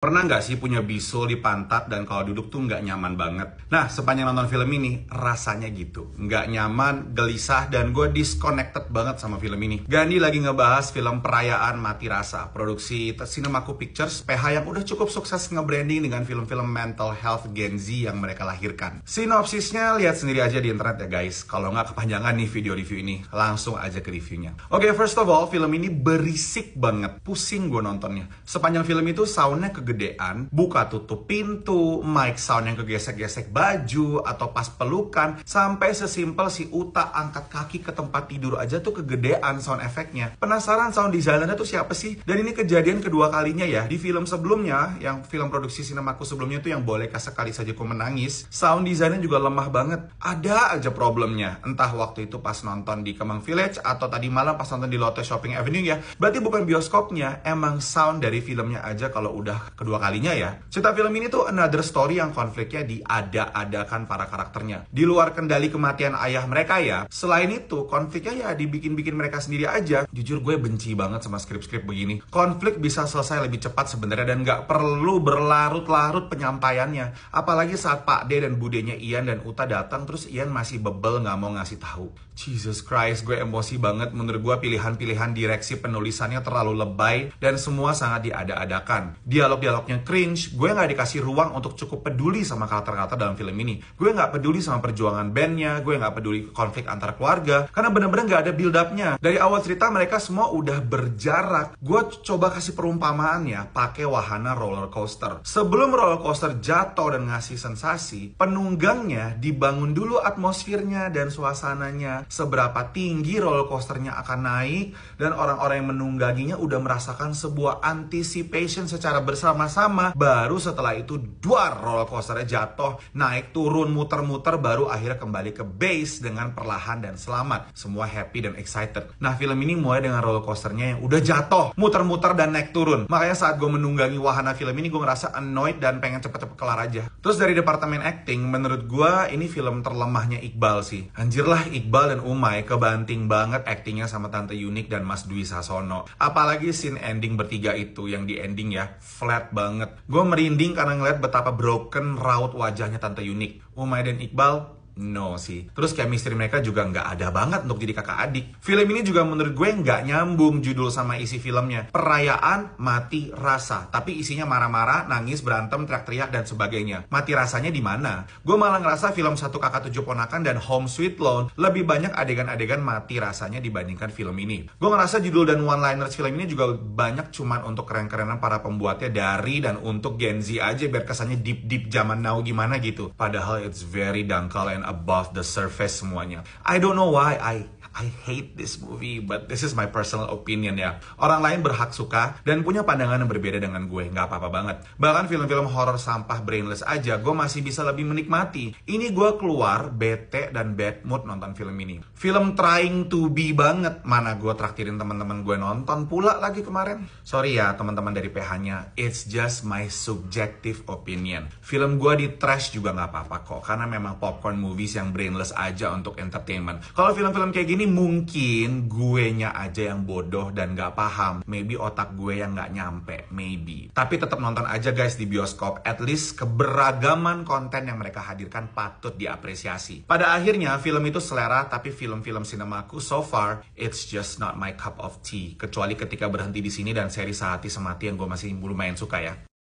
Pernah nggak sih punya bisul di pantat dan kalau duduk tuh nggak nyaman banget? Nah, sepanjang nonton film ini, rasanya gitu. Nggak nyaman, gelisah, dan gue disconnected banget sama film ini. Gandhi lagi ngebahas film Perayaan Mati Rasa, produksi Cinemaku Pictures, PH yang udah cukup sukses nge-branding dengan film-film mental health Gen Z yang mereka lahirkan. Sinopsisnya lihat sendiri aja di internet ya guys. Kalau nggak kepanjangan nih video review ini, langsung aja ke reviewnya. Oke, first of all, film ini berisik banget. Pusing gue nontonnya. Sepanjang film itu soundnya kegedean, buka tutup pintu, mic sound yang kegesek-gesek baju, atau pas pelukan, sampai sesimpel si Uta angkat kaki ke tempat tidur aja tuh kegedean sound efeknya. Penasaran sound designernya tuh siapa sih? Dan ini kejadian kedua kalinya ya. Di film sebelumnya, yang film produksi Cinemaku sebelumnya tuh yang boleh sekali saja ku menangis, sound designer juga lemah banget. Ada aja problemnya. Entah waktu itu pas nonton di Kemang Village, atau tadi malam pas nonton di Lotte Shopping Avenue ya. Berarti bukan bioskopnya, emang sound dari filmnya aja kalau udah kedua kalinya ya. Cerita film ini tuh another story yang konfliknya diada-adakan para karakternya. Di luar kendali kematian ayah mereka ya. Selain itu, konfliknya ya dibikin-bikin mereka sendiri aja. Jujur gue benci banget sama skrip-skrip begini. Konflik bisa selesai lebih cepat sebenarnya dan nggak perlu berlarut-larut penyampaiannya. Apalagi saat Pak D dan Budenya Ian dan Uta datang terus Ian masih bebel nggak mau ngasih tahu. Jesus Christ, gue emosi banget. Menurut gue pilihan-pilihan direksi penulisannya terlalu lebay dan semua sangat diada-adakan. Dialognya cringe, gue nggak dikasih ruang untuk cukup peduli sama karakter-karakter dalam film ini. Gue nggak peduli sama perjuangan bandnya, gue nggak peduli konflik antar keluarga, karena bener-bener nggak ada build up-nya. Dari awal cerita mereka semua udah berjarak. Gue coba kasih perumpamaan ya, pakai wahana roller coaster. Sebelum roller coaster jatuh dan ngasih sensasi, penunggangnya dibangun dulu atmosfernya dan suasananya. Seberapa tinggi roller coasternya akan naik, dan orang-orang yang menungganginya udah merasakan sebuah anticipation secara bersama-sama. Baru setelah itu duar roller coasternya jatuh, naik turun muter-muter, baru akhirnya kembali ke base dengan perlahan dan selamat. Semua happy dan excited. Nah, film ini mulai dengan roller coasternya yang udah jatuh, muter-muter dan naik turun. Makanya saat gue menunggangi wahana film ini, gue ngerasa annoyed dan pengen cepet-cepet kelar aja. Terus dari departemen acting, menurut gue ini film terlemahnya Iqbal sih. Anjir lah, Iqbal dan Umay kebanting banget actingnya sama Tante Yunik dan Mas Dwi Sasono. Apalagi scene ending bertiga itu, yang di ending ya, flat banget. Gue merinding karena ngeliat betapa broken raut wajahnya Tante Yunik. Umay dan Iqbal, no sih. Terus chemistry mereka juga nggak ada banget untuk jadi kakak adik. Film ini juga menurut gue nggak nyambung judul sama isi filmnya. Perayaan Mati Rasa, tapi isinya marah-marah, nangis, berantem, teriak-teriak, dan sebagainya. Mati rasanya di mana? Gue malah ngerasa film Satu Kakak Tujuh Ponakan dan Home Sweet Loan lebih banyak adegan-adegan mati rasanya dibandingkan film ini. Gue ngerasa judul dan one-liners film ini juga banyak cuman untuk keren-kerenan para pembuatnya dari dan untuk Gen Z aja, biar kesannya deep-deep zaman now gimana gitu. Padahal it's very dangkal and above the surface semuanya. I don't know why I hate this movie, but this is my personal opinion ya. Orang lain berhak suka dan punya pandangan yang berbeda dengan gue, nggak apa-apa banget. Bahkan film-film horror sampah brainless aja, gue masih bisa lebih menikmati. Ini gue keluar bete dan bad mood nonton film ini. Film trying to be banget, mana gue traktirin teman-teman gue nonton pula lagi kemarin. Sorry ya teman-teman dari PH-nya, it's just my subjective opinion. Film gue di trash juga nggak apa-apa kok, karena memang popcorn movies yang brainless aja untuk entertainment. Kalau film-film kayak gini mungkin guenya aja yang bodoh dan gak paham. Maybe otak gue yang gak nyampe. Maybe. Tapi tetap nonton aja guys di bioskop. At least keberagaman konten yang mereka hadirkan patut diapresiasi. Pada akhirnya film itu selera, tapi film-film Cinemaku so far it's just not my cup of tea. Kecuali ketika berhenti di sini dan seri Sehati Semati yang gue masih lumayan suka ya.